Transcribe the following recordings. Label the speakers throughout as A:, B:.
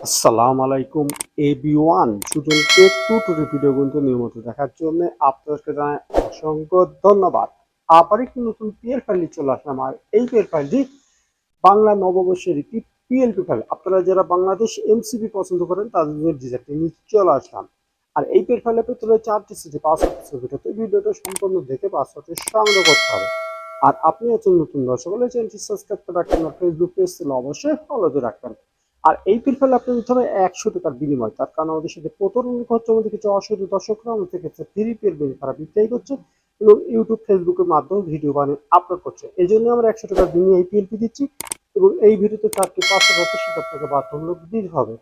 A: আসসালামু আলাইকুম everyone. Sujan tech tutorial video কিন্তু নিয়মিত দেখার জন্য আপনাদেরকে জানাই অসংখ্য ধন্যবাদ। আবার একটি নতুন পিএল ফাইল নিয়ে চলে আসলাম। আর এই পিএল ফাইলটি বাংলা নববর্ষের একটি পিএলপি ফাইল। আপনারা যারা বাংলাদেশ এমসিপি পছন্দ করেন তাদের জন্য ডিজাইনটি নিয়ে চলে আসলাম। আর এই পিএল ফাইলের ভেতরে 4টি সিটি পাসওয়ার্ড আছে। ভিডিওটা সম্পূর্ণ দেখে পাসওয়ার্ডটি সংগ্রহ করতে হবে। আর আপনি হচ্ছেন নতুন দর্শক হলে চ্যানেলটি সাবস্ক্রাইব করে রাখবেন আর ফেসবুক পেজ থেকে অবশ্যই ফলোতে রাখবেন। আর এই পিলফেল আপনি দিতে হবে 100 টাকার বিনিময়। তার কারণ আমাদের সাথে প্রতারণা হচ্ছে, আমাদের কিছু অসাধু দর্শকরা আমাদের কাছে ফ্রি পিএল তারা বিক্রয় করছে এবং ইউটিউব ফেসবুকের মাধ্যমে ভিডিও বানিয়ে আপলোড করছে। এই জন্য আমরা 100 টাকার বিনিময়ে এই পিএলপি দিচ্ছি এবং এই ভিডিওতে 4টি পাসওয়ার্ড আছে, সেটা আপনাকে বাধ্যতামূলক দিতে হবে।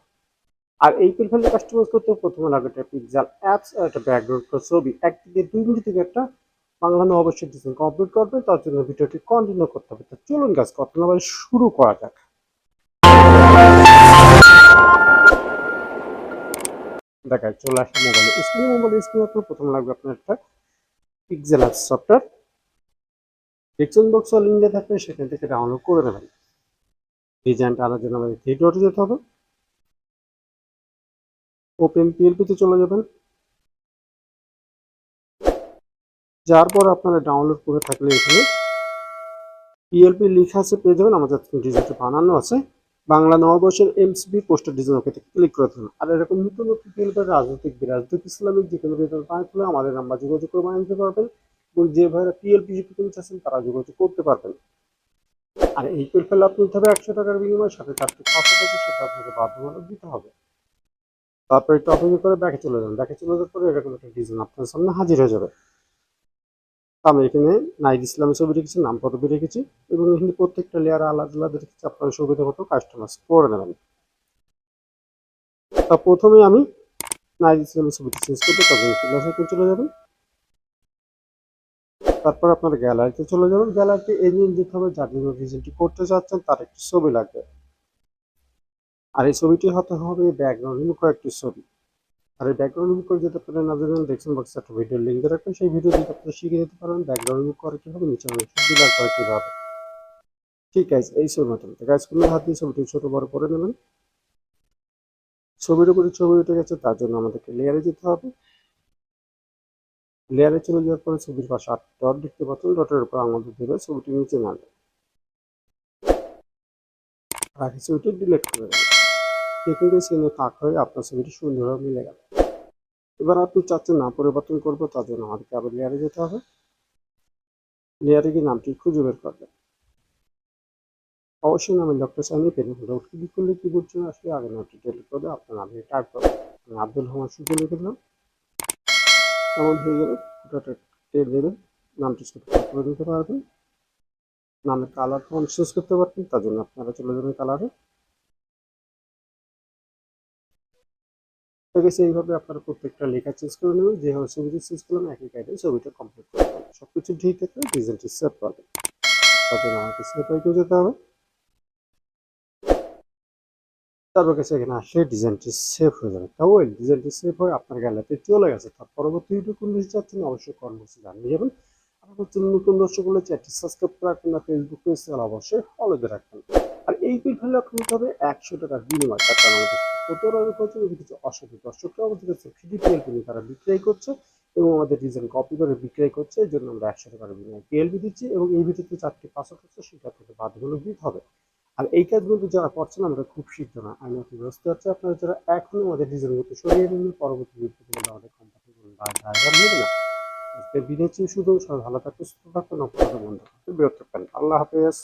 A: আর এই পিলফেলটা কাস্টমাইজ করতে প্রথমে লাগবে একটা পিক্সেল অ্যাপস আর একটা ব্যাকগ্রাউন্ড ছবি। 1 থেকে 2 মিনিট থেকে একটা বাংলা অবশ্যই ডিজাইন কমপ্লিট করবেন। তার জন্য ভিডিওটি কন্টিনিউ করতে হবে। তো চলুন গাছ কথা না বলে শুরু করা যাক। দেখায় চলে আসে মোবাইল স্ক্রিনে আপনার প্রথম লাগবে আপনার একটা পিক্সেল অ্যাপস সফটওয়্যার। ডিসক্রিপশন বক্সে লিংক দেওয়া থাকবে, সেখান থেকে ডাউনলোড করে নেবেন। ডিজাইনটা আনার জন্য আমাদের থ্রি ডটে যেতে হবে। ওপেন পিএলপিতে চলে যাবেন। যার পর আপনারা ডাউনলোড করে থাকলে এখানে পিএলপি লেখা আছে পেয়ে যাবেন। আমাদের ডিজাইনটা বানানো আছে বাংলা নববর্ষের MCP poster design, okay click করে দেবেন। আর এরকম নতুন নতুন পিএলপি রাজনৈতিক বিরাজনৈতিক ইসলামিক যে কোনো ডিজাইন বানাতে হলে আমাদের নাম্বার যোগাযোগ করে বানিয়ে নিতে পারবেন এবং যে ভাইরা পিএলপি শিখতে চাচ্ছেন তারা যোগাযোগ করতে পারবেন। আর এই পিলফেল আপনি নিতে হবে 100 টাকার বিনিময়ে, সাথে 4টি পাসওয়ার্ড আছে, সেটা আপনাকে বাধ্যতামূলক দিতে হবে। তারপর একটু অপেক্ষা করে ব্যাকে চলে যান। ব্যাকে চলে যাওয়ার পরে এরকম একটা ডিজাইন আপনার সামনে হাজির হয়ে যাবে। আমি এখানে নাইদ ইসলামের ছবি রেখেছি, নাম পদবি রেখেছি এবং এখানে প্রত্যেকটা লেয়ার আলাদা আলাদা রেখেছি। আপনার সুবিধা মতো কাস্টমাইজ করে নেবেন। তা প্রথমে আমি নাইদ ইসলামের ছবিটি চেঞ্জ করবো, তখন ফিল্টার চলে যাবেন। তারপর আপনার গ্যালারিতে চলে যাবেন। গ্যালারিতে এনিয়ে দিতে হবে যার জন্য ডিজাইনটি করতে চাচ্ছেন তার একটি ছবি লাগবে। আর এই ছবিটি হতে হবে ব্যাকগ্রাউন্ড কয়েকটি ছবি। আর এই ব্যাকগ্রাউন্ড রিমুভ করে যেতে পারেন, না জানেন ডেসক্রিপশন বক্সে একটা ভিডিও লিঙ্ক দিয়ে রাখবেন। সেই ভিডিও থেকে আপনি শিখে নিতে পারেন ব্যাকগ্রাউন্ড রিমুভ করে কীভাবে, নিচে বিলার করে কীভাবে। ঠিক আছে, এই ছবির মতন গাছ কোনো হাত দিয়ে ছবিটি ছোট বড় করে নেবেন। ছবির উপরে ছবি উঠে গেছে, তার জন্য আমাদেরকে লেয়ারে যেতে হবে। লেয়ারে চলে যাওয়ার পরে ছবির পাশে 8 ডট দেখতে পাচ্ছেন, ডটের উপর আঙুল দেবে ছবিটি নিচে নামবে। বাকি ছবিটি ডিলিট করে দেবেন। সেখানে সিনে ফাঁক হয়ে আপনার ছবিটি সুন্দরভাবে মিলে গেল। এবার আপনি চাচ্ছেন না পরিবর্তন করবো, তার জন্য আমাদেরকে আবার লেয়ারে যেতে হবে। লেয়ারে গিয়ে নামটি খুঁজে বের করবেন। অবশ্যই নামের লকটা চালিয়ে পেন ডট ক্লিক করলে কিবোর্ড চলে আসলে আগে নামটি ডিলিট করে আপনার নামে টাইপ করবেন। আমি আব্দুল রহমান শুধু লিখে দিলাম। এমন হয়ে গেলে ফটোটা টেনে দেবেন, নামটি ছোট করে নিতে পারবেন। নামের কালার ফন্ট চুজ করতে পারবেন, তার জন্য আপনারা চলে যাবেন কালারে। ঠিক আছে, এইভাবে আপনারা প্রত্যেকটা লেখা চেঞ্জ করে নেবেন। যেভাবে ছবিটি চেঞ্জ করলাম একই কায়দায় ছবিটা কমপ্লিট করে নেবেন। সবকিছু ঠিক থাকলে ডিজাইনটি সেভ করবেন। তার জন্য আমাকে সেভ আইকনে যেতে হবে। তারপর কাছে এখানে আসলে ডিজাইনটি সেভ হয়ে যাবে। তাও ওই ডিজাইনটি সেভ হয়ে আপনার গ্যালারিতে চলে গেছে। তার পরবর্তী ভিডিও কোন দিতে চাচ্ছেন অবশ্যই কমেন্ট বক্সে জানিয়ে যাবেন। আপনার নতুন দর্শক হলে চ্যানেলটি সাবস্ক্রাইব করে রাখবেন না, ফেসবুক পেজ থেকে অবশ্যই ফলো দিয়ে রাখবেন। আর এই পিল ফেলে আপনি হবে 100 টাকার বিনিময়। তার কারণ আমাদের প্রতারণা করছে, কিছু অসাধু দর্শকরা আমাদের কাছে ফ্রি পিএলপি তারা বিক্রয় করছে এবং আমাদের ডিজাইন কপি করে বিক্রয় করছে। এই জন্য আমরা 100 টাকার বিনিময়ে পিএলপি দিচ্ছি এবং এই ভিডিওতে 4টি পাসওয়ার্ড হচ্ছে, সেটা আপনাকে বাধ্যতামূলক দিতে হবে। আর এই কাজগুলো যারা করছেন আমরা খুব শীঘ্র না আমি আপনি ব্যস্ত হচ্ছে, আপনারা যারা এখনো আমাদের ডিজাইনগুলো সরিয়ে নিন, পরবর্তী ভিডিওতে আমাদের কোম্পানি ড্রাইভার নেবে না। আজকে বিদেশি শুধু সব ভালো থাকতে সুস্থ থাকবেন, আপনাদের বন্ধু থাকতে বিরত থাকবেন। আল্লাহ হাফেজ।